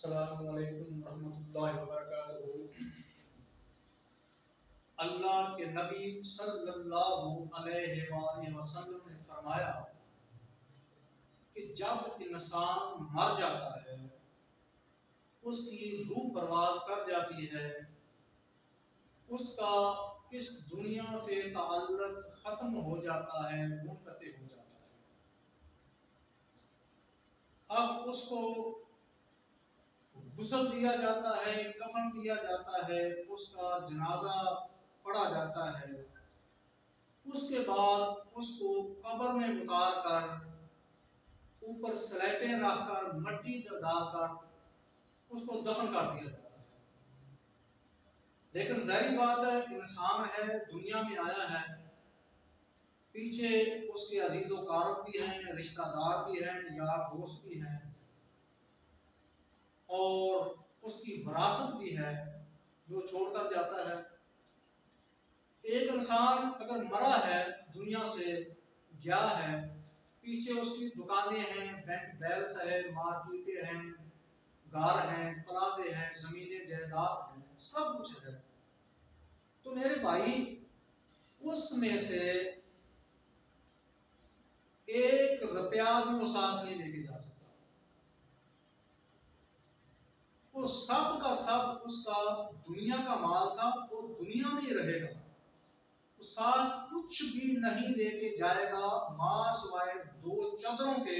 السلام علیکم ورحمۃ اللہ وبرکاتہ۔ اللہ کے نبی صلی اللہ علیہ وآلہ وسلم نے فرمایا کہ جب انسان مر جاتا ہے، اس کی روح پرواز کر جاتی ہے، اس کا اس دنیا سے تعلق ختم ہو جاتا ہے، منقطع ہو جاتا ہے۔ اب اس کو غسل دیا جاتا ہے، کفن دیا جاتا ہے، اس کا جنازہ پڑھا جاتا ہے، اس کے بعد اس کو قبر میں اتار کر اوپر سلیٹیں رکھ کر مٹی ڈال کر اس کو دفن کر دیا جاتا ہے۔ لیکن ظاہری بات ہے، انسان ہے، دنیا میں آیا ہے، پیچھے اس کے عزیز و اقارب بھی ہیں، رشتہ دار بھی ہیں، یار دوست بھی ہیں، اور اس کی وراثت بھی ہے جو چھوڑ کر جاتا ہے۔ ایک انسان اگر مرا ہے، دنیا سے گیا ہے، پیچھے اس کی دکانیں ہیں، بینک بیلنس ہے، مارکیٹیں ہیں، گھر ہیں، پلازے ہیں، زمینیں جائیداد ہیں، سب کچھ ہے، تو میرے بھائی اس میں سے ایک روپیہ بھی وہ ساتھ نہیں لے کے جا سکتا۔ وہ سب کا سب اس کا دنیا کا مال تھا، وہ دنیا میں ہی رہے گا، وہ ساتھ کچھ بھی نہیں لے کے جائے گا، ماں سوائے 2 چادروں کے،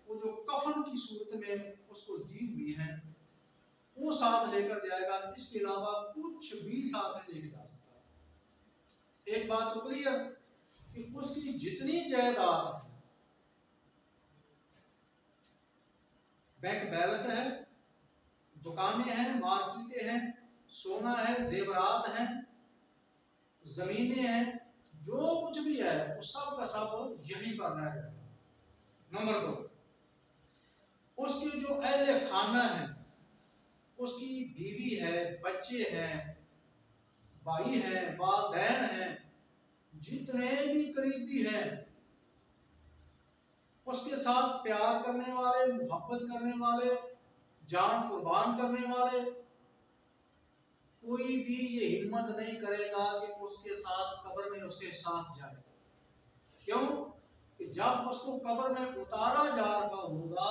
وہ جو کفن کی صورت میں اس کو دی ہوئی ہیں، وہ ساتھ لے کر جائے گا، اس کے علاوہ کچھ بھی ساتھ نہیں لے کے جا سکتا۔ ایک بات تو کلیئر کہ اس کی جتنی جائیداد ہے، بینک بیلنس ہے، دکانیں ہیں، مارکیٹیں ہیں، سونا ہے، زیورات ہیں، زمینیں ہیں، جو کچھ بھی ہے وہ سب کا سب یہیں پر رہ جائے گا۔ نمبر 2، اس کے جو اہل خانہ ہیں، اس کی بیوی ہے، بچے ہیں، بھائی ہیں، والدین ہیں، جتنے بھی قریبی ہیں، اس کے ساتھ پیار کرنے والے، محبت کرنے والے، جان قربان کرنے والے، کوئی بھی یہ ہمت نہیں کرے گا کہ اس کے ساتھ قبر میں اس کے ساتھ جائے۔ کیوں کہ جب اس کو قبر میں اتارا جا رہا ہوگا،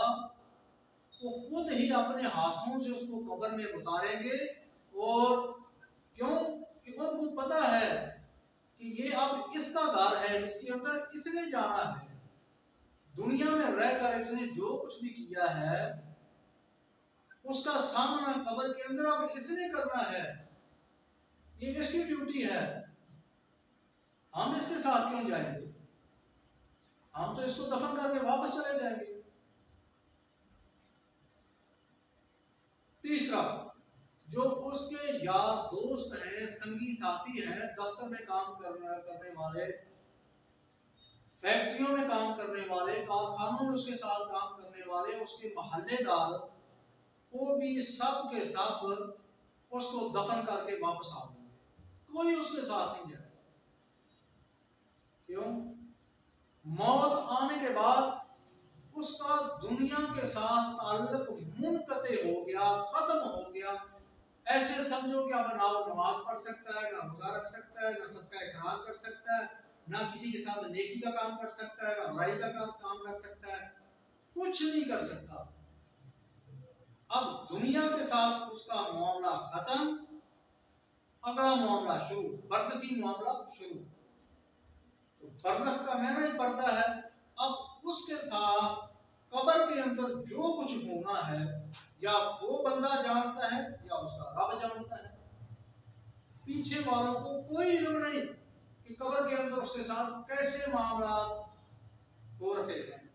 وہ خود ہی اپنے ہاتھوں سے اس کو قبر میں اتاریں گے، اور کیوں کہ ان کو پتا ہے کہ یہ اب اس کا گھر ہے، اس کے اندر اس نے جانا ہے، دنیا میں رہ کر اس نے جو کچھ بھی کیا ہے اس کا سامنا قبر کے اندر اب اس نے کرنا ہے، یہ اس کی ڈیوٹی ہے۔ ہم اس کے ساتھ کیوں جائیں گے؟ ہم تو اس کو دفن کر کے واپس چلے جائیں گے۔ تیسرا، جو اس کے یار دوست ہیں، سنگی ساتھی ہیں، دفتر میں کام کرنے والے، فیکٹریوں میں کام کرنے والے، کارخانوں میں اس کے ساتھ کام کرنے والے، اس کے محلے دار، وہ بھی سب کے سب اس کو دفن کر کے واپس آ جائیں گے، کوئی اس کے ساتھ نہیں جائے۔ کیوں؟ موت آنے کے بعد اس کا دنیا کے ساتھ تعلق منقطع ہو گیا، ختم ہو گیا۔ ایسے سمجھو کہ اب نہ وہ نماز پڑھ سکتا ہے، نہ روزہ رکھ سکتا ہے، نہ سب کا اقرار کر سکتا ہے، نہ کسی کے ساتھ نیکی کا کام کر سکتا ہے، نہ برائی کا کام کر سکتا ہے، کچھ نہیں کر سکتا۔ اب دنیا کے ساتھ اس کا معاملہ ختم، اگلا معاملہ شروع، برزخی معاملہ شروع۔ تو برزخ کا معنی ہی پڑتا ہے، اب اس کے ساتھ قبر کے اندر جو کچھ ہونا ہے، یا وہ بندہ جانتا ہے یا اس کا رب جانتا ہے، پیچھے والوں کو کوئی علم نہیں کہ قبر کے اندر اس کے ساتھ کیسے معاملات ہو رہے ہیں۔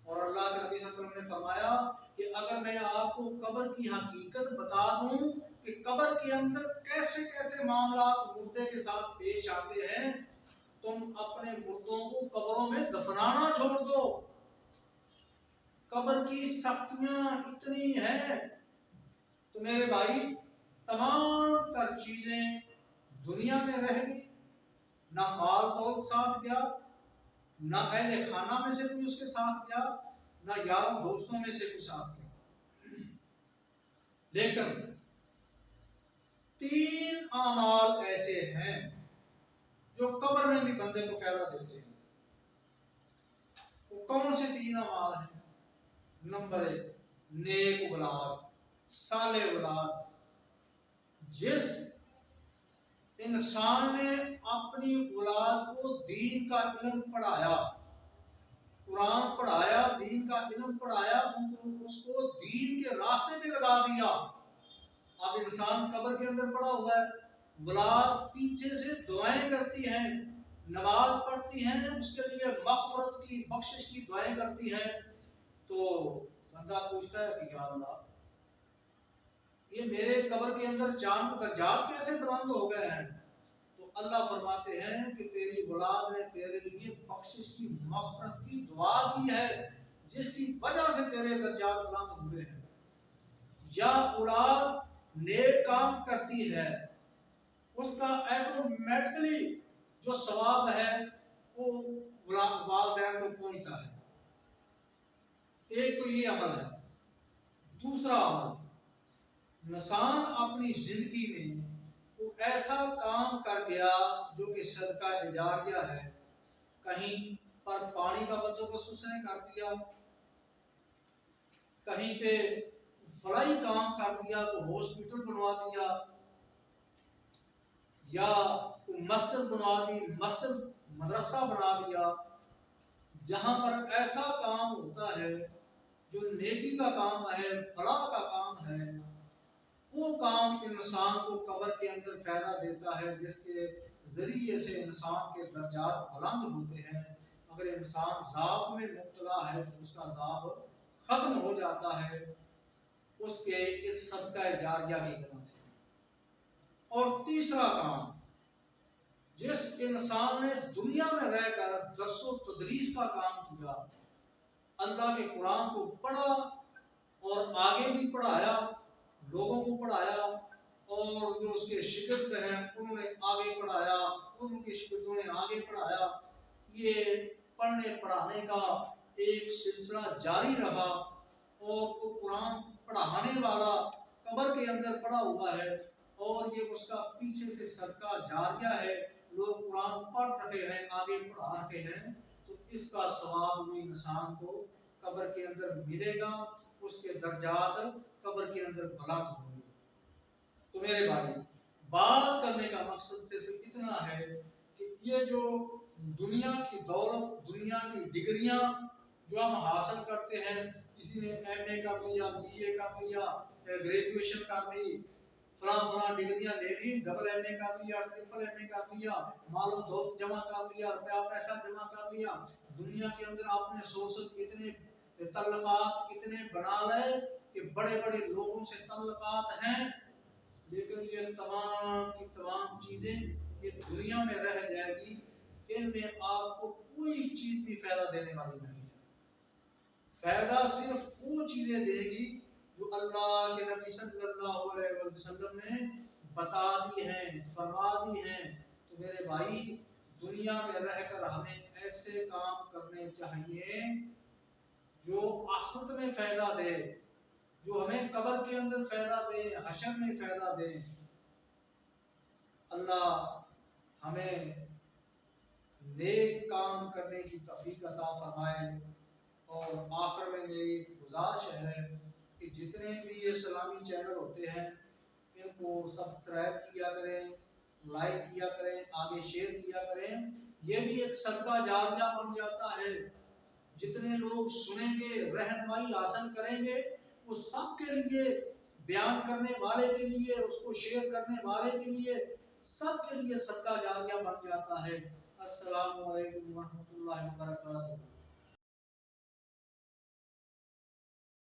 اور اللہ کے نبی صلی اللہ علیہ وسلم نے فرمایا کہ اگر میں آپ کو قبر کی حقیقت بتا دوں کہ قبر کے اندر کیسے کیسے معاملات مردے کے ساتھ پیش آتے ہیں، تم اپنے مردوں کو قبروں میں دفنانا چھوڑ دو۔ قبر کی سختیاں اتنی ہیں، تو میرے بھائی تمام تر چیزیں دنیا میں رہ گئی، نہ مال دولت ساتھ گیا، نہ اہل خانہ میں سے کوئی اس کے ساتھ گیا، نہ یاروں دوستوں میں سے کوئی ساتھ گیا۔ لیکن 3 اعمال ایسے ہیں جو قبر میں بھی بندے کو فائدہ دیتے ہیں۔ وہ کون سے 3 اعمال ہیں؟ نمبر 1، نیک اولاد، صالح اولاد۔ جس انسان نے اپنی اولاد کو دین کا علم پڑھایا، قرآن پڑھایا، دین کا علم پڑھایا، اس کو دین کے راستے پہ لگا دیا۔ اب انسان قبر کے اندر پڑا ہوا ہے، اولاد پیچھے سے دعائیں کرتی ہیں، نماز پڑھتی ہیں، اس کے لیے مغفرت کی، بخشش کی دعائیں کرتی ہیں، تو بندہ پوچھتا ہے کہ یا اللہ، یہ میرے قبر کے اندر چاند درجات کیسے بلند ہو گئے ہیں؟ تو اللہ فرماتے ہیں کہ تیری اولاد نے تیرے لیے بخشش کی، مغفرت کی دعا کی ہے، جس کی وجہ سے تیرے درجات بلند ہوئے ہیں۔ یا اولاد نیک کام کرتی ہے، اس کا ایٹومیٹکلی جو ثواب ہے وہ والدین کو پہنچتا ہے۔ ایک تو یہ عمل ہے۔ دوسرا عمل، انسان اپنی زندگی میں وہ ایسا کام کر گیا جو کہ صدقہ جاریہ ہے۔ کہیں پر پانی کا بندوبست اس نے کر دیا، کہیں پہ فلاحی کام کر دیا، کوئی ہاسپٹل بنوا دیا، یا کوئی مسجد بنوا دی، مسجد مدرسہ بنا دیا۔ جہاں پر ایسا کام ہوتا ہے جو نیکی کا کام ہے، فلاح کا کام ہے، وہ کام انسان کو قبر کے اندر فائدہ دیتا ہے، جس کے ذریعے سے انسان کے درجات بلند ہوتے ہیں۔ اگر انسان عذاب میں مبتلا ہے تو اس کا عذاب ختم ہو جاتا ہے اس کے اس صدقہ جاریہ کی وجہ سے۔ اور تیسرا کام، جس انسان نے دنیا میں رہ کر درس و تدریس کا کام کیا، اللہ کے قرآن کو پڑھا اور آگے بھی پڑھایا، لوگوں کو پڑھایا، اور جو اس کے شاگرد ہیں انہوں نے آگے پڑھایا، ان کے شاگردوں نے آگے پڑھایا، یہ پڑھنے پڑھانے کا ایک سلسلہ جاری رہا، اور وہ قرآن پڑھانے والا قبر کے اندر پڑا ہوا ہے، اور یہ اس کا پیچھے سے صدقہ جاریہ ہے، لوگ قرآن پڑھ رہے ہیں، آگے پڑھا رہے ہیں، تو اس کا ثواب بھی انسان کو قبر کے اندر ملے گا، اس کے درجات قبر کے اندر بلند ہوں گے۔ تو میرے بھائی، بات کرنے کا مقصد صرف اتنا ہے کہ یہ جو دنیا کی دولت، دنیا کی ڈگریاں جو ہم حاصل کرتے ہیں، کسی نے ایم اے کر لیا، بی اے کر لیا، گریجویشن کر لی، فلاں ڈگریاں لے لی، ڈبل ایم اے کر لیا، ٹرپل ایم اے کر لیا، مالو دولت جمع کر لیا، روپیہ پیسہ جمع کر لیا، دنیا کے اندر آپ نے سورسز اتنے تعلقات اتنے بنا لے کہ بڑے بڑے لوگوں سے تعلقات ہیں، لیکن یہ تمام کی تمام چیزیں یہ دنیا میں رہ جائے گی، ان میں آپ کو کوئی چیز بھی فائدہ دینے والی نہیں ہے۔ فائدہ صرف وہ چیزیں دے گی جو اللہ کے نبی صلی اللہ علیہ وسلم نے بتا دی ہیں، فرما دی ہیں۔ تو میرے بھائی، دنیا میں رہ کر ہمیں ایسے کام کرنے چاہیے جو آخرت میں فائدہ دے، جو ہمیں قبر کے اندر فائدہ دے، حشر میں فائدہ دے۔ اللہ ہمیں نیک کام کرنے کی توفیق عطا فرمائے۔ اور آخر میں میری گزارش ہے کہ جتنے بھی یہ اسلامی چینل ہوتے ہیں ان کو سبسکرائب کیا کریں، لائک کیا کریں، آگے شیئر کیا کریں، یہ بھی ایک صدقہ جاریہ بن جاتا ہے۔ جتنے لوگ سنیں گے، رہنمائی حاصل کریں گے، وہ سب کے لیے، بیان کرنے والے کے لیے، اس کو شیئر کرنے والے کے لیے، سب کے لیے صدقہ جاریہ بن جاتا ہے۔ السلام علیکم ورحمۃ اللہ وبرکاتہ۔